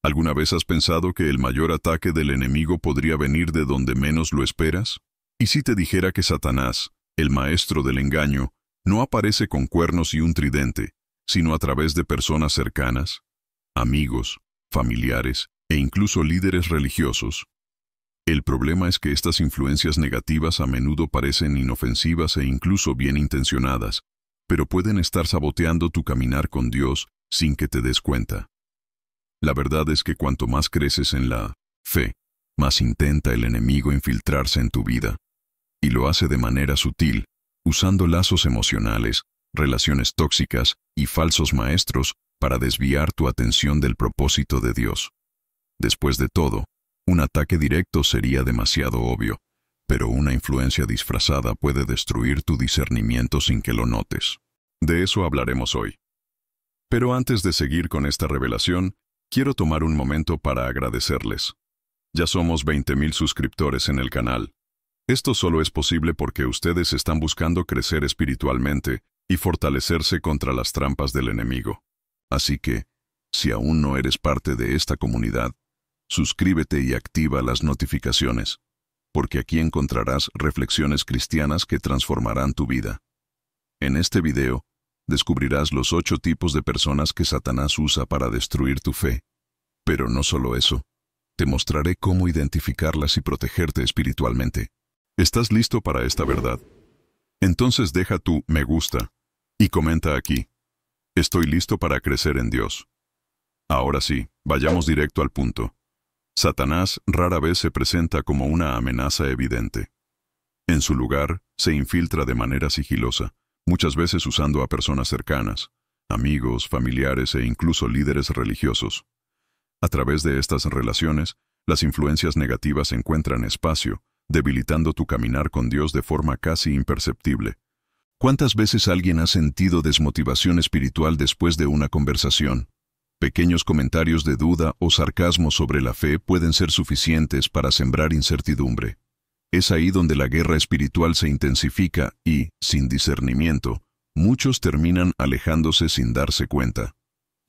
¿Alguna vez has pensado que el mayor ataque del enemigo podría venir de donde menos lo esperas? ¿Y si te dijera que Satanás, el maestro del engaño, no aparece con cuernos y un tridente, sino a través de personas cercanas, amigos, familiares e incluso líderes religiosos? El problema es que estas influencias negativas a menudo parecen inofensivas e incluso bien intencionadas, pero pueden estar saboteando tu caminar con Dios sin que te des cuenta. La verdad es que cuanto más creces en la fe, más intenta el enemigo infiltrarse en tu vida. Y lo hace de manera sutil, usando lazos emocionales, relaciones tóxicas y falsos maestros para desviar tu atención del propósito de Dios. Después de todo, un ataque directo sería demasiado obvio, pero una influencia disfrazada puede destruir tu discernimiento sin que lo notes. De eso hablaremos hoy. Pero antes de seguir con esta revelación, quiero tomar un momento para agradecerles. Ya somos 20,000 suscriptores en el canal. Esto solo es posible porque ustedes están buscando crecer espiritualmente y fortalecerse contra las trampas del enemigo. Así que, si aún no eres parte de esta comunidad, suscríbete y activa las notificaciones, porque aquí encontrarás reflexiones cristianas que transformarán tu vida. En este video, descubrirás los 8 tipos de personas que Satanás usa para destruir tu fe. Pero no solo eso, te mostraré cómo identificarlas y protegerte espiritualmente. ¿Estás listo para esta verdad? Entonces deja tu me gusta y comenta aquí. Estoy listo para crecer en Dios. Ahora sí, vayamos directo al punto. Satanás rara vez se presenta como una amenaza evidente. En su lugar, se infiltra de manera sigilosa, muchas veces usando a personas cercanas, amigos, familiares e incluso líderes religiosos. A través de estas relaciones, las influencias negativas encuentran espacio, debilitando tu caminar con Dios de forma casi imperceptible. ¿Cuántas veces alguien ha sentido desmotivación espiritual después de una conversación? Pequeños comentarios de duda o sarcasmo sobre la fe pueden ser suficientes para sembrar incertidumbre. Es ahí donde la guerra espiritual se intensifica y, sin discernimiento, muchos terminan alejándose sin darse cuenta.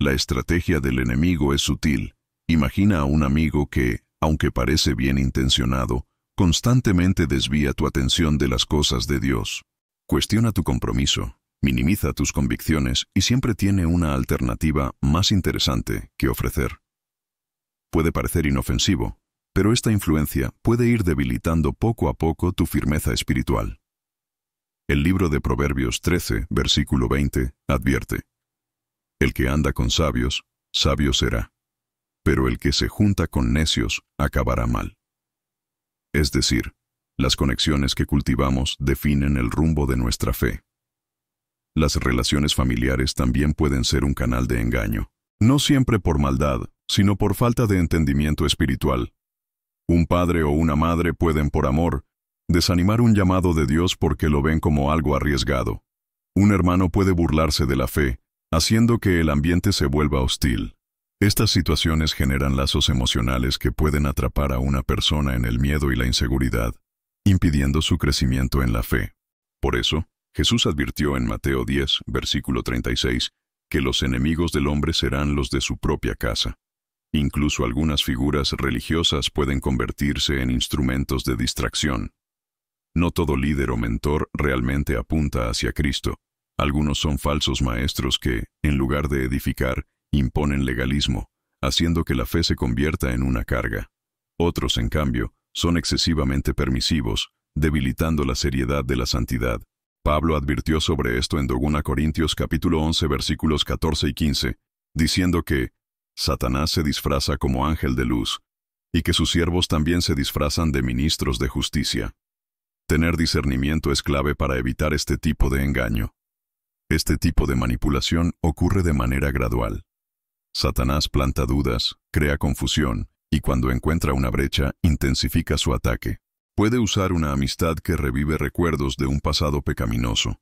La estrategia del enemigo es sutil. Imagina a un amigo que, aunque parece bien intencionado, constantemente desvía tu atención de las cosas de Dios. Cuestiona tu compromiso, minimiza tus convicciones y siempre tiene una alternativa más interesante que ofrecer. Puede parecer inofensivo, pero esta influencia puede ir debilitando poco a poco tu firmeza espiritual. El libro de Proverbios 13, versículo 20, advierte: El que anda con sabios, sabio será, pero el que se junta con necios acabará mal. Es decir, las conexiones que cultivamos definen el rumbo de nuestra fe. Las relaciones familiares también pueden ser un canal de engaño, no siempre por maldad, sino por falta de entendimiento espiritual. Un padre o una madre pueden, por amor, desanimar un llamado de Dios porque lo ven como algo arriesgado. Un hermano puede burlarse de la fe, haciendo que el ambiente se vuelva hostil. Estas situaciones generan lazos emocionales que pueden atrapar a una persona en el miedo y la inseguridad, impidiendo su crecimiento en la fe. Por eso, Jesús advirtió en Mateo 10, versículo 36, que los enemigos del hombre serán los de su propia casa. Incluso algunas figuras religiosas pueden convertirse en instrumentos de distracción. No todo líder o mentor realmente apunta hacia Cristo. Algunos son falsos maestros que, en lugar de edificar, imponen legalismo, haciendo que la fe se convierta en una carga. Otros, en cambio, son excesivamente permisivos, debilitando la seriedad de la santidad. Pablo advirtió sobre esto en 2 Corintios capítulo 11 versículos 14 y 15, diciendo que Satanás se disfraza como ángel de luz, y que sus siervos también se disfrazan de ministros de justicia. Tener discernimiento es clave para evitar este tipo de engaño. Este tipo de manipulación ocurre de manera gradual. Satanás planta dudas, crea confusión, y cuando encuentra una brecha, intensifica su ataque. Puede usar una amistad que revive recuerdos de un pasado pecaminoso,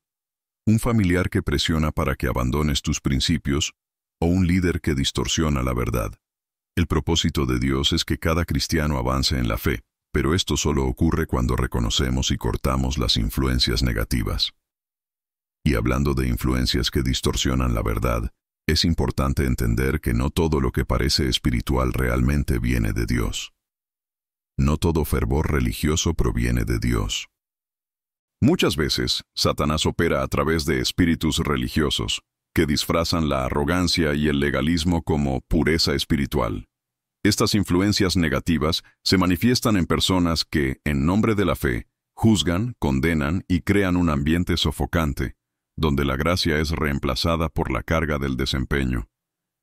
un familiar que presiona para que abandones tus principios, o un líder que distorsiona la verdad. El propósito de Dios es que cada cristiano avance en la fe, pero esto solo ocurre cuando reconocemos y cortamos las influencias negativas. Y hablando de influencias que distorsionan la verdad, Es importante entender que no todo lo que parece espiritual realmente viene de Dios. No todo fervor religioso proviene de Dios. Muchas veces, Satanás opera a través de espíritus religiosos, que disfrazan la arrogancia y el legalismo como pureza espiritual. Estas influencias negativas se manifiestan en personas que, en nombre de la fe, juzgan, condenan y crean un ambiente sofocante, donde la gracia es reemplazada por la carga del desempeño.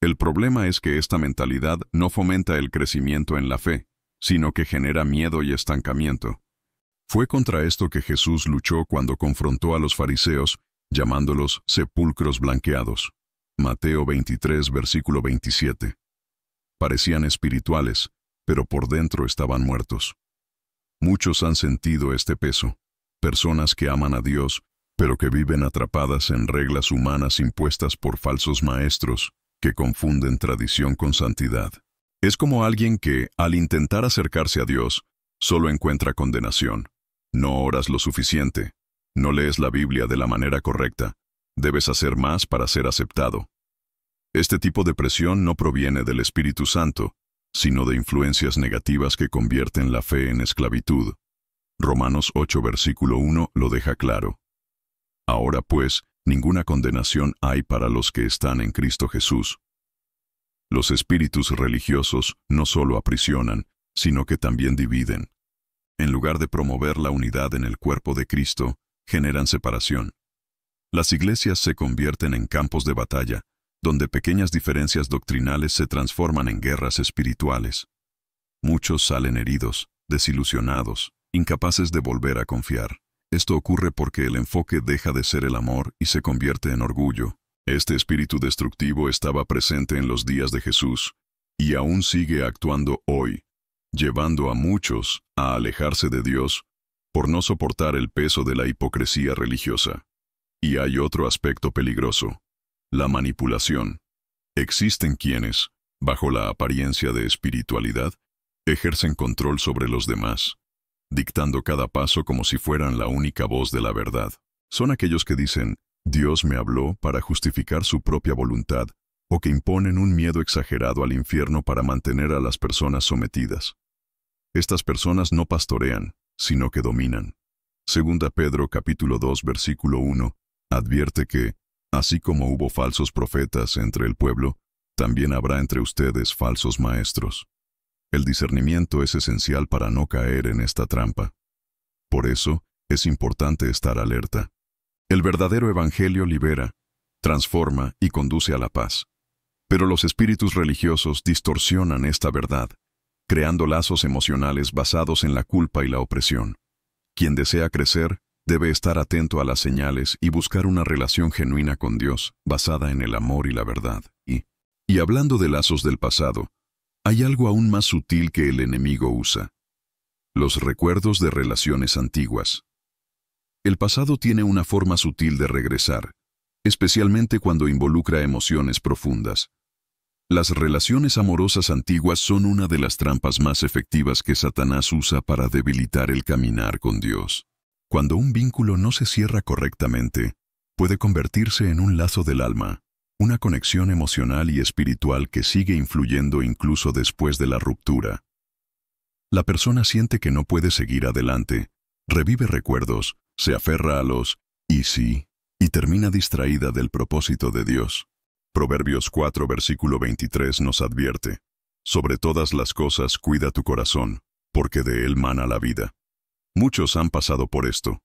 El problema es que esta mentalidad no fomenta el crecimiento en la fe, sino que genera miedo y estancamiento. Fue contra esto que Jesús luchó cuando confrontó a los fariseos, llamándolos sepulcros blanqueados. Mateo 23, versículo 27. Parecían espirituales, pero por dentro estaban muertos. Muchos han sentido este peso, personas que aman a Dios, pero que viven atrapadas en reglas humanas impuestas por falsos maestros, que confunden tradición con santidad. Es como alguien que, al intentar acercarse a Dios, solo encuentra condenación. No oras lo suficiente, no lees la Biblia de la manera correcta, debes hacer más para ser aceptado. Este tipo de presión no proviene del Espíritu Santo, sino de influencias negativas que convierten la fe en esclavitud. Romanos 8, versículo 1 lo deja claro. Ahora pues, ninguna condenación hay para los que están en Cristo Jesús. Los espíritus religiosos no solo aprisionan, sino que también dividen. En lugar de promover la unidad en el cuerpo de Cristo, generan separación. Las iglesias se convierten en campos de batalla, donde pequeñas diferencias doctrinales se transforman en guerras espirituales. Muchos salen heridos, desilusionados, incapaces de volver a confiar. Esto ocurre porque el enfoque deja de ser el amor y se convierte en orgullo. Este espíritu destructivo estaba presente en los días de Jesús, y aún sigue actuando hoy, llevando a muchos a alejarse de Dios por no soportar el peso de la hipocresía religiosa. Y hay otro aspecto peligroso: la manipulación. Existen quienes, bajo la apariencia de espiritualidad, ejercen control sobre los demás, dictando cada paso como si fueran la única voz de la verdad. Son aquellos que dicen, Dios me habló, para justificar su propia voluntad, o que imponen un miedo exagerado al infierno para mantener a las personas sometidas. Estas personas no pastorean, sino que dominan. Segunda Pedro capítulo 2 versículo 1 advierte que, así como hubo falsos profetas entre el pueblo, también habrá entre ustedes falsos maestros. El discernimiento es esencial para no caer en esta trampa. Por eso, es importante estar alerta. El verdadero evangelio libera, transforma y conduce a la paz. Pero los espíritus religiosos distorsionan esta verdad, creando lazos emocionales basados en la culpa y la opresión. Quien desea crecer, debe estar atento a las señales y buscar una relación genuina con Dios, basada en el amor y la verdad. Y hablando de lazos del pasado, hay algo aún más sutil que el enemigo usa: los recuerdos de relaciones antiguas. El pasado tiene una forma sutil de regresar, especialmente cuando involucra emociones profundas. Las relaciones amorosas antiguas son una de las trampas más efectivas que Satanás usa para debilitar el caminar con Dios. Cuando un vínculo no se cierra correctamente, puede convertirse en un lazo del alma, una conexión emocional y espiritual que sigue influyendo incluso después de la ruptura. La persona siente que no puede seguir adelante, revive recuerdos, se aferra a los «y sí», y termina distraída del propósito de Dios. Proverbios 4 versículo 23 nos advierte: sobre todas las cosas cuida tu corazón, porque de él mana la vida. Muchos han pasado por esto.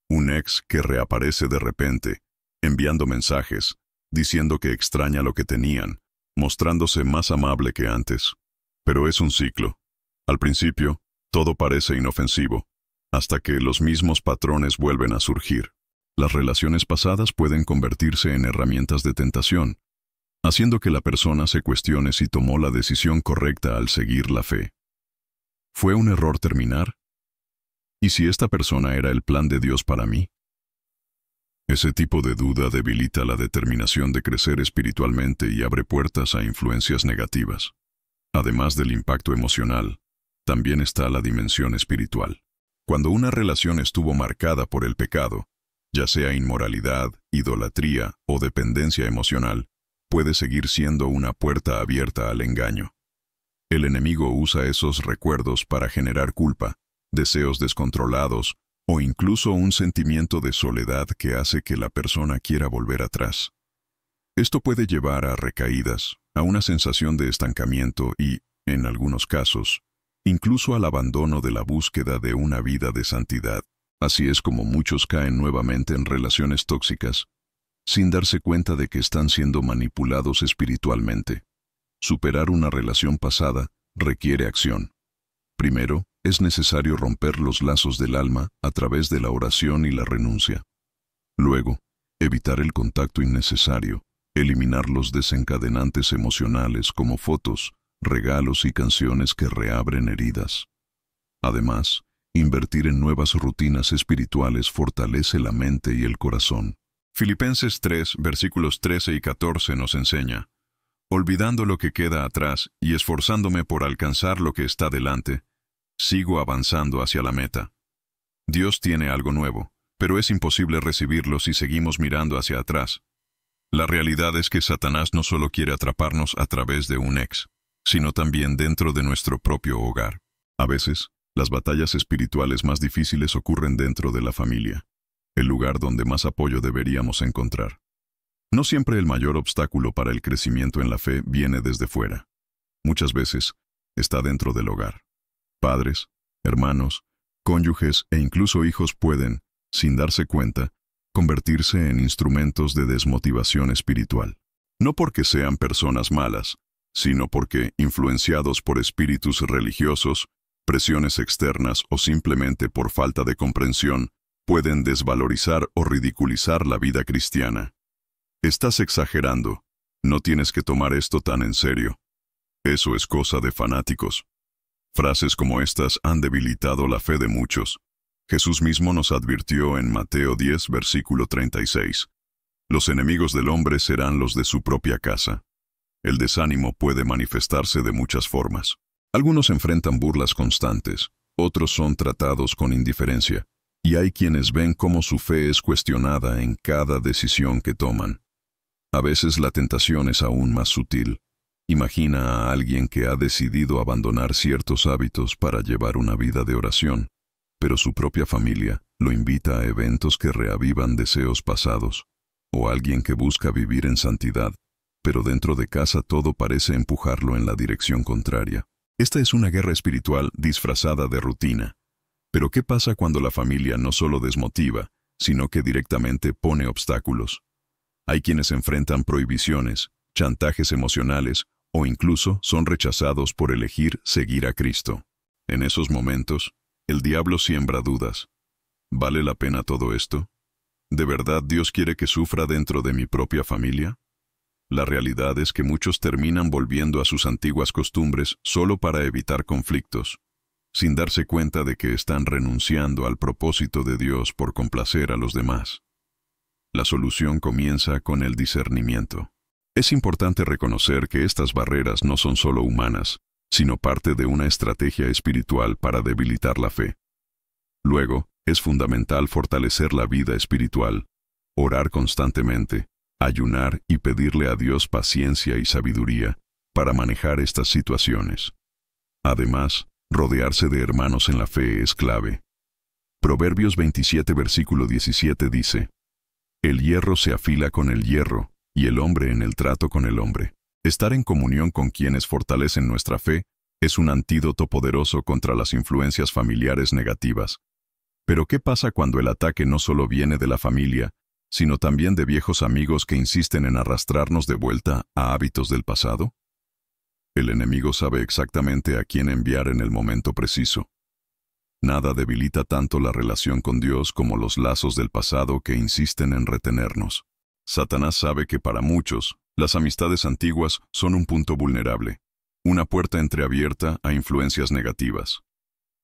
Un ex que reaparece de repente, enviando mensajes, diciendo que extraña lo que tenían, mostrándose más amable que antes. Pero es un ciclo. Al principio, todo parece inofensivo, hasta que los mismos patrones vuelven a surgir. Las relaciones pasadas pueden convertirse en herramientas de tentación, haciendo que la persona se cuestione si tomó la decisión correcta al seguir la fe. ¿Fue un error terminar? ¿Y si esta persona era el plan de Dios para mí? Ese tipo de duda debilita la determinación de crecer espiritualmente y abre puertas a influencias negativas. Además del impacto emocional, también está la dimensión espiritual. Cuando una relación estuvo marcada por el pecado, ya sea inmoralidad, idolatría o dependencia emocional, puede seguir siendo una puerta abierta al engaño. El enemigo usa esos recuerdos para generar culpa, deseos descontrolados o incluso un sentimiento de soledad que hace que la persona quiera volver atrás. Esto puede llevar a recaídas, a una sensación de estancamiento y, en algunos casos, incluso al abandono de la búsqueda de una vida de santidad. Así es como muchos caen nuevamente en relaciones tóxicas, sin darse cuenta de que están siendo manipulados espiritualmente. Superar una relación pasada requiere acción. Primero, es necesario romper los lazos del alma a través de la oración y la renuncia. Luego, evitar el contacto innecesario, eliminar los desencadenantes emocionales como fotos, regalos y canciones que reabren heridas. Además, invertir en nuevas rutinas espirituales fortalece la mente y el corazón. Filipenses 3, versículos 13 y 14 nos enseña: olvidando lo que queda atrás y esforzándome por alcanzar lo que está delante, sigo avanzando hacia la meta. Dios tiene algo nuevo, pero es imposible recibirlo si seguimos mirando hacia atrás. La realidad es que Satanás no solo quiere atraparnos a través de un ex, sino también dentro de nuestro propio hogar. A veces, las batallas espirituales más difíciles ocurren dentro de la familia, el lugar donde más apoyo deberíamos encontrar. No siempre el mayor obstáculo para el crecimiento en la fe viene desde fuera. Muchas veces, está dentro del hogar. Padres, hermanos, cónyuges e incluso hijos pueden, sin darse cuenta, convertirse en instrumentos de desmotivación espiritual. No porque sean personas malas, sino porque, influenciados por espíritus religiosos, presiones externas o simplemente por falta de comprensión, pueden desvalorizar o ridiculizar la vida cristiana. Estás exagerando. No tienes que tomar esto tan en serio. Eso es cosa de fanáticos. Frases como estas han debilitado la fe de muchos. Jesús mismo nos advirtió en Mateo 10, versículo 36. Los enemigos del hombre serán los de su propia casa. El desánimo puede manifestarse de muchas formas. Algunos enfrentan burlas constantes, otros son tratados con indiferencia, y hay quienes ven cómo su fe es cuestionada en cada decisión que toman. A veces la tentación es aún más sutil. Imagina a alguien que ha decidido abandonar ciertos hábitos para llevar una vida de oración, pero su propia familia lo invita a eventos que reavivan deseos pasados, o alguien que busca vivir en santidad, pero dentro de casa todo parece empujarlo en la dirección contraria. Esta es una guerra espiritual disfrazada de rutina. Pero ¿qué pasa cuando la familia no solo desmotiva, sino que directamente pone obstáculos? Hay quienes enfrentan prohibiciones, chantajes emocionales, o incluso son rechazados por elegir seguir a Cristo. En esos momentos, el diablo siembra dudas. ¿Vale la pena todo esto? ¿De verdad Dios quiere que sufra dentro de mi propia familia? La realidad es que muchos terminan volviendo a sus antiguas costumbres solo para evitar conflictos, sin darse cuenta de que están renunciando al propósito de Dios por complacer a los demás. La solución comienza con el discernimiento. Es importante reconocer que estas barreras no son solo humanas, sino parte de una estrategia espiritual para debilitar la fe. Luego, es fundamental fortalecer la vida espiritual, orar constantemente, ayunar y pedirle a Dios paciencia y sabiduría para manejar estas situaciones. Además, rodearse de hermanos en la fe es clave. Proverbios 27 versículo 17 dice: el hierro se afila con el hierro, y el hombre en el trato con el hombre. Estar en comunión con quienes fortalecen nuestra fe es un antídoto poderoso contra las influencias familiares negativas. Pero ¿qué pasa cuando el ataque no solo viene de la familia, sino también de viejos amigos que insisten en arrastrarnos de vuelta a hábitos del pasado? El enemigo sabe exactamente a quién enviar en el momento preciso. Nada debilita tanto la relación con Dios como los lazos del pasado que insisten en retenernos. Satanás sabe que para muchos, las amistades antiguas son un punto vulnerable, una puerta entreabierta a influencias negativas.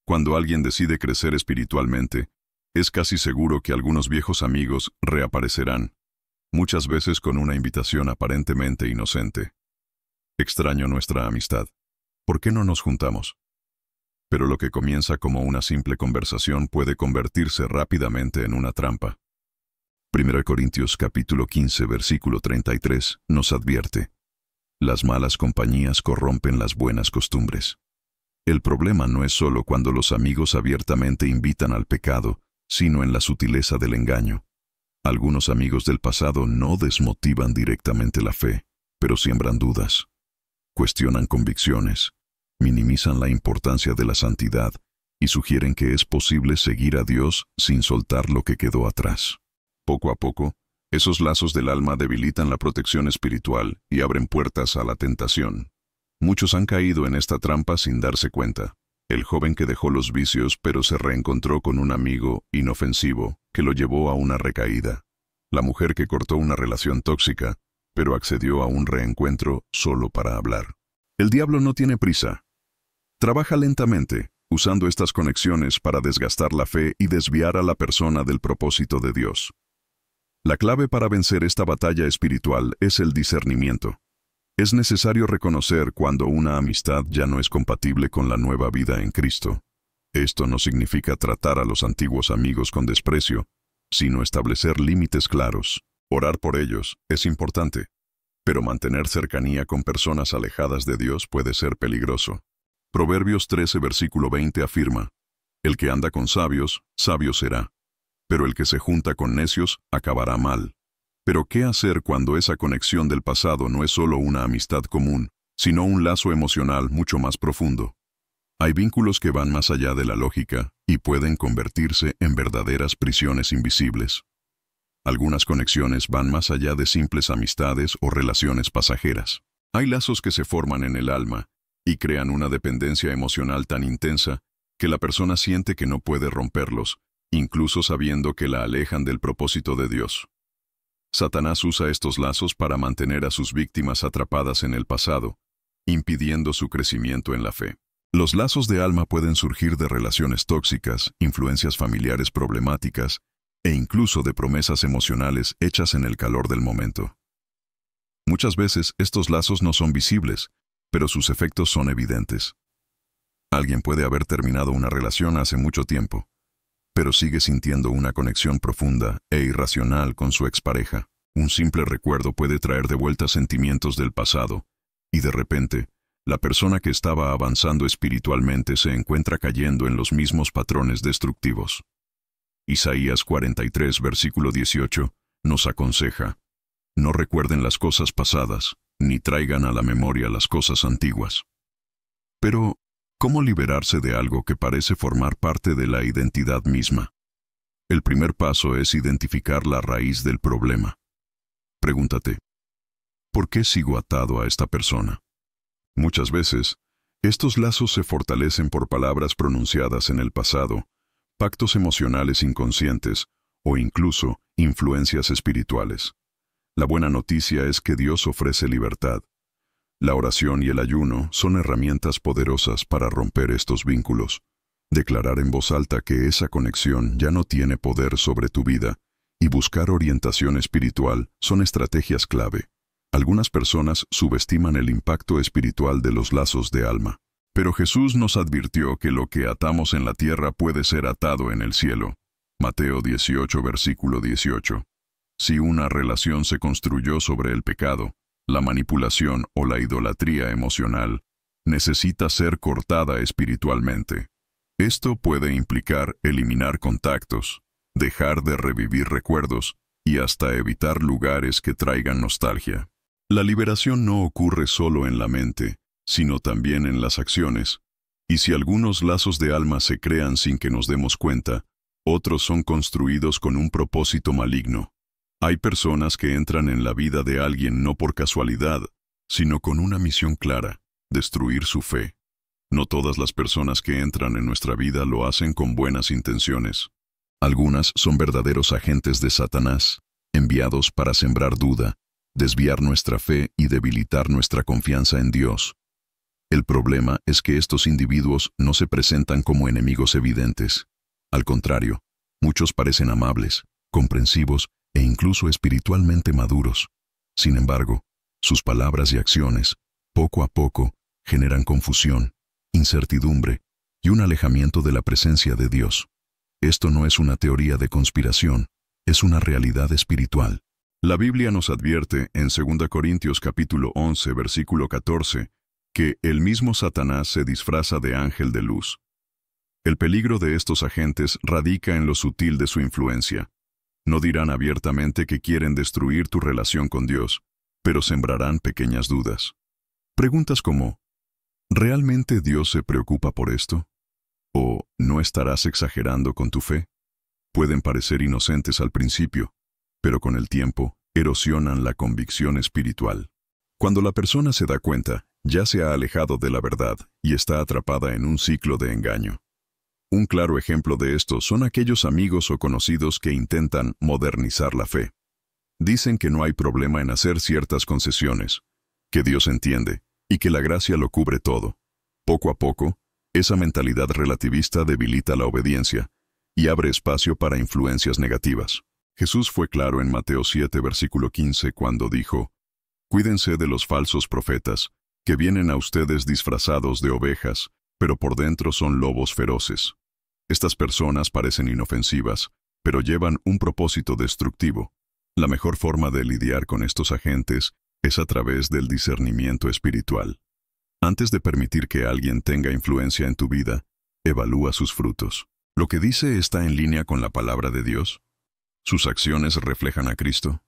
Cuando alguien decide crecer espiritualmente, es casi seguro que algunos viejos amigos reaparecerán, muchas veces con una invitación aparentemente inocente. Extraño nuestra amistad. ¿Por qué no nos juntamos? Pero lo que comienza como una simple conversación puede convertirse rápidamente en una trampa. 1 Corintios capítulo 15 versículo 33 nos advierte: las malas compañías corrompen las buenas costumbres. El problema no es solo cuando los amigos abiertamente invitan al pecado, sino en la sutileza del engaño. Algunos amigos del pasado no desmotivan directamente la fe, pero siembran dudas, cuestionan convicciones, minimizan la importancia de la santidad y sugieren que es posible seguir a Dios sin soltar lo que quedó atrás. Poco a poco, esos lazos del alma debilitan la protección espiritual y abren puertas a la tentación. Muchos han caído en esta trampa sin darse cuenta. El joven que dejó los vicios pero se reencontró con un amigo inofensivo que lo llevó a una recaída. La mujer que cortó una relación tóxica pero accedió a un reencuentro solo para hablar. El diablo no tiene prisa. Trabaja lentamente, usando estas conexiones para desgastar la fe y desviar a la persona del propósito de Dios. La clave para vencer esta batalla espiritual es el discernimiento. Es necesario reconocer cuando una amistad ya no es compatible con la nueva vida en Cristo. Esto no significa tratar a los antiguos amigos con desprecio, sino establecer límites claros. Orar por ellos es importante, pero mantener cercanía con personas alejadas de Dios puede ser peligroso. Proverbios 13 versículo 20 afirma: el que anda con sabios, sabio será, pero el que se junta con necios acabará mal. Pero ¿qué hacer cuando esa conexión del pasado no es solo una amistad común, sino un lazo emocional mucho más profundo? Hay vínculos que van más allá de la lógica y pueden convertirse en verdaderas prisiones invisibles. Algunas conexiones van más allá de simples amistades o relaciones pasajeras. Hay lazos que se forman en el alma y crean una dependencia emocional tan intensa que la persona siente que no puede romperlos, incluso sabiendo que la alejan del propósito de Dios. Satanás usa estos lazos para mantener a sus víctimas atrapadas en el pasado, impidiendo su crecimiento en la fe. Los lazos de alma pueden surgir de relaciones tóxicas, influencias familiares problemáticas, e incluso de promesas emocionales hechas en el calor del momento. Muchas veces estos lazos no son visibles, pero sus efectos son evidentes. Alguien puede haber terminado una relación hace mucho tiempo, pero sigue sintiendo una conexión profunda e irracional con su expareja. Un simple recuerdo puede traer de vuelta sentimientos del pasado, y de repente, la persona que estaba avanzando espiritualmente se encuentra cayendo en los mismos patrones destructivos. Isaías 43, versículo 18, nos aconseja: no recuerden las cosas pasadas, ni traigan a la memoria las cosas antiguas. Pero, ¿cómo liberarse de algo que parece formar parte de la identidad misma? El primer paso es identificar la raíz del problema. Pregúntate: ¿por qué sigo atado a esta persona? Muchas veces, estos lazos se fortalecen por palabras pronunciadas en el pasado, pactos emocionales inconscientes o incluso influencias espirituales. La buena noticia es que Dios ofrece libertad. La oración y el ayuno son herramientas poderosas para romper estos vínculos. Declarar en voz alta que esa conexión ya no tiene poder sobre tu vida y buscar orientación espiritual son estrategias clave. Algunas personas subestiman el impacto espiritual de los lazos de alma. Pero Jesús nos advirtió que lo que atamos en la tierra puede ser atado en el cielo. Mateo 18, versículo 18. Si una relación se construyó sobre el pecado, la manipulación o la idolatría emocional, necesita ser cortada espiritualmente. Esto puede implicar eliminar contactos, dejar de revivir recuerdos y hasta evitar lugares que traigan nostalgia. La liberación no ocurre solo en la mente, sino también en las acciones. Y si algunos lazos de alma se crean sin que nos demos cuenta, otros son construidos con un propósito maligno. Hay personas que entran en la vida de alguien no por casualidad, sino con una misión clara: destruir su fe. No todas las personas que entran en nuestra vida lo hacen con buenas intenciones. Algunas son verdaderos agentes de Satanás, enviados para sembrar duda, desviar nuestra fe y debilitar nuestra confianza en Dios. El problema es que estos individuos no se presentan como enemigos evidentes. Al contrario, muchos parecen amables, comprensivos e incluso espiritualmente maduros. Sin embargo, sus palabras y acciones, poco a poco, generan confusión, incertidumbre y un alejamiento de la presencia de Dios. Esto no es una teoría de conspiración, es una realidad espiritual. La Biblia nos advierte en 2 Corintios capítulo 11, versículo 14, que el mismo Satanás se disfraza de ángel de luz. El peligro de estos agentes radica en lo sutil de su influencia. No dirán abiertamente que quieren destruir tu relación con Dios, pero sembrarán pequeñas dudas. Preguntas como, ¿realmente Dios se preocupa por esto? ¿O no estarás exagerando con tu fe? Pueden parecer inocentes al principio, pero con el tiempo erosionan la convicción espiritual. Cuando la persona se da cuenta, ya se ha alejado de la verdad y está atrapada en un ciclo de engaño. Un claro ejemplo de esto son aquellos amigos o conocidos que intentan modernizar la fe. Dicen que no hay problema en hacer ciertas concesiones, que Dios entiende y que la gracia lo cubre todo. Poco a poco, esa mentalidad relativista debilita la obediencia y abre espacio para influencias negativas. Jesús fue claro en Mateo 7, versículo 15, cuando dijo, «Cuídense de los falsos profetas, que vienen a ustedes disfrazados de ovejas, pero por dentro son lobos feroces». Estas personas parecen inofensivas, pero llevan un propósito destructivo. La mejor forma de lidiar con estos agentes es a través del discernimiento espiritual. Antes de permitir que alguien tenga influencia en tu vida, evalúa sus frutos. ¿Lo que dice está en línea con la palabra de Dios? ¿Sus acciones reflejan a Cristo?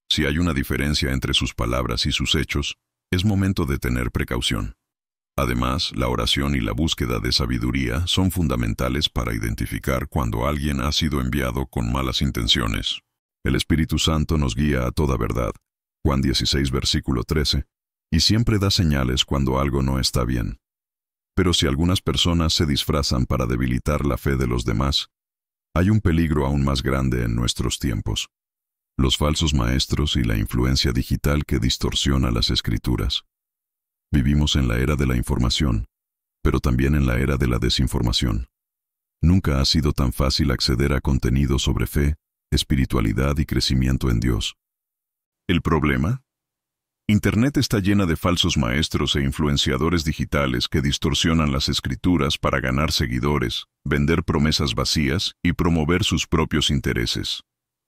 Si hay una diferencia entre sus palabras y sus hechos, es momento de tener precaución. Además, la oración y la búsqueda de sabiduría son fundamentales para identificar cuando alguien ha sido enviado con malas intenciones. El Espíritu Santo nos guía a toda verdad, Juan 16, versículo 13, y siempre da señales cuando algo no está bien. Pero si algunas personas se disfrazan para debilitar la fe de los demás, hay un peligro aún más grande en nuestros tiempos: los falsos maestros y la influencia digital que distorsiona las Escrituras. Vivimos en la era de la información, pero también en la era de la desinformación. Nunca ha sido tan fácil acceder a contenido sobre fe, espiritualidad y crecimiento en Dios. ¿El problema? Internet está llena de falsos maestros e influenciadores digitales que distorsionan las Escrituras para ganar seguidores, vender promesas vacías y promover sus propios intereses.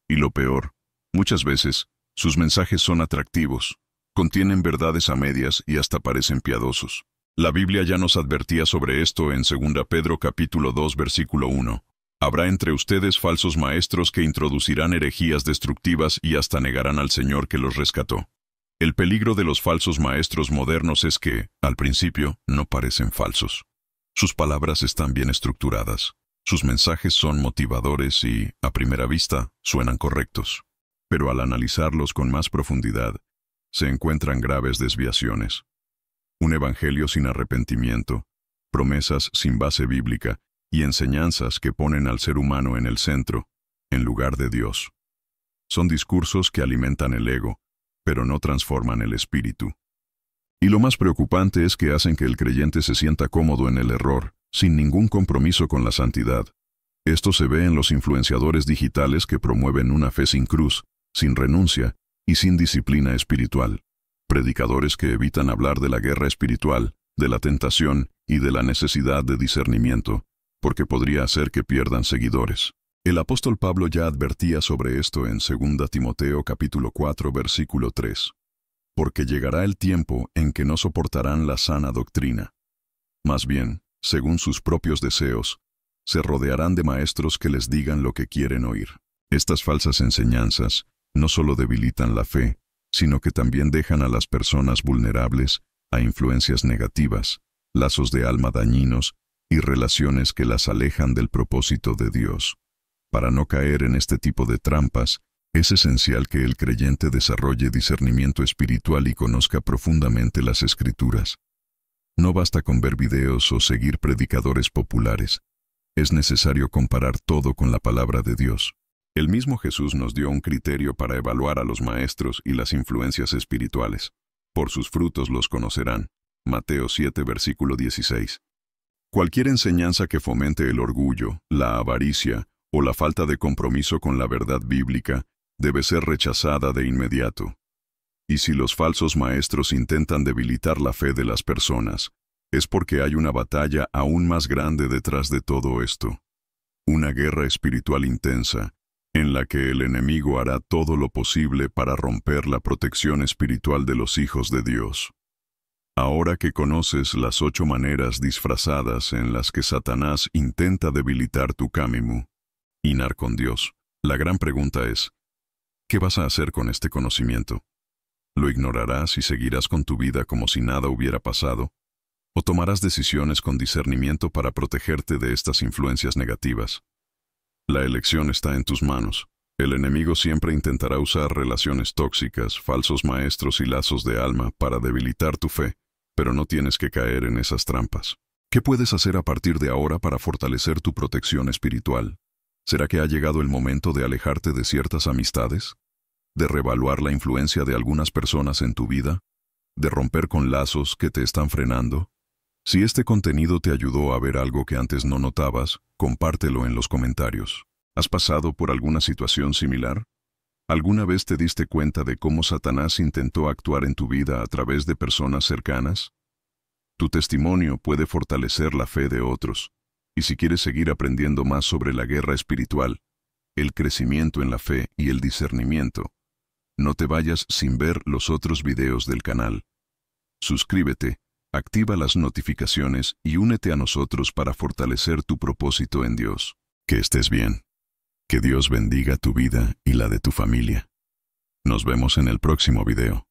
Y lo peor, muchas veces, sus mensajes son atractivos, contienen verdades a medias y hasta parecen piadosos. La Biblia ya nos advertía sobre esto en 2 Pedro capítulo 2 versículo 1. Habrá entre ustedes falsos maestros que introducirán herejías destructivas y hasta negarán al Señor que los rescató. El peligro de los falsos maestros modernos es que, al principio, no parecen falsos. Sus palabras están bien estructuradas. Sus mensajes son motivadores y, a primera vista, suenan correctos. Pero al analizarlos con más profundidad, se encuentran graves desviaciones. Un evangelio sin arrepentimiento, promesas sin base bíblica y enseñanzas que ponen al ser humano en el centro, en lugar de Dios. Son discursos que alimentan el ego, pero no transforman el espíritu. Y lo más preocupante es que hacen que el creyente se sienta cómodo en el error, sin ningún compromiso con la santidad. Esto se ve en los influenciadores digitales que promueven una fe sin cruz, sin renuncia y sin disciplina espiritual. Predicadores que evitan hablar de la guerra espiritual, de la tentación y de la necesidad de discernimiento, porque podría hacer que pierdan seguidores. El apóstol Pablo ya advertía sobre esto en 2 Timoteo capítulo 4 versículo 3. Porque llegará el tiempo en que no soportarán la sana doctrina. Más bien, según sus propios deseos, se rodearán de maestros que les digan lo que quieren oír. Estas falsas enseñanzas no solo debilitan la fe, sino que también dejan a las personas vulnerables a influencias negativas, lazos de alma dañinos y relaciones que las alejan del propósito de Dios. Para no caer en este tipo de trampas, es esencial que el creyente desarrolle discernimiento espiritual y conozca profundamente las Escrituras. No basta con ver videos o seguir predicadores populares. Es necesario comparar todo con la palabra de Dios. El mismo Jesús nos dio un criterio para evaluar a los maestros y las influencias espirituales. Por sus frutos los conocerán. Mateo 7, versículo 16. Cualquier enseñanza que fomente el orgullo, la avaricia o la falta de compromiso con la verdad bíblica debe ser rechazada de inmediato. Y si los falsos maestros intentan debilitar la fe de las personas, es porque hay una batalla aún más grande detrás de todo esto. Una guerra espiritual intensa, en la que el enemigo hará todo lo posible para romper la protección espiritual de los hijos de Dios. Ahora que conoces las 8 maneras disfrazadas en las que Satanás intenta debilitar tu cámimu, hinar con Dios, la gran pregunta es, ¿qué vas a hacer con este conocimiento? ¿Lo ignorarás y seguirás con tu vida como si nada hubiera pasado? ¿O tomarás decisiones con discernimiento para protegerte de estas influencias negativas? La elección está en tus manos. El enemigo siempre intentará usar relaciones tóxicas, falsos maestros y lazos de alma para debilitar tu fe, pero no tienes que caer en esas trampas. ¿Qué puedes hacer a partir de ahora para fortalecer tu protección espiritual? ¿Será que ha llegado el momento de alejarte de ciertas amistades? ¿De reevaluar la influencia de algunas personas en tu vida? ¿De romper con lazos que te están frenando? Si este contenido te ayudó a ver algo que antes no notabas, compártelo en los comentarios. ¿Has pasado por alguna situación similar? ¿Alguna vez te diste cuenta de cómo Satanás intentó actuar en tu vida a través de personas cercanas? Tu testimonio puede fortalecer la fe de otros. Y si quieres seguir aprendiendo más sobre la guerra espiritual, el crecimiento en la fe y el discernimiento, no te vayas sin ver los otros videos del canal. Suscríbete, activa las notificaciones y únete a nosotros para fortalecer tu propósito en Dios. Que estés bien. Que Dios bendiga tu vida y la de tu familia. Nos vemos en el próximo video.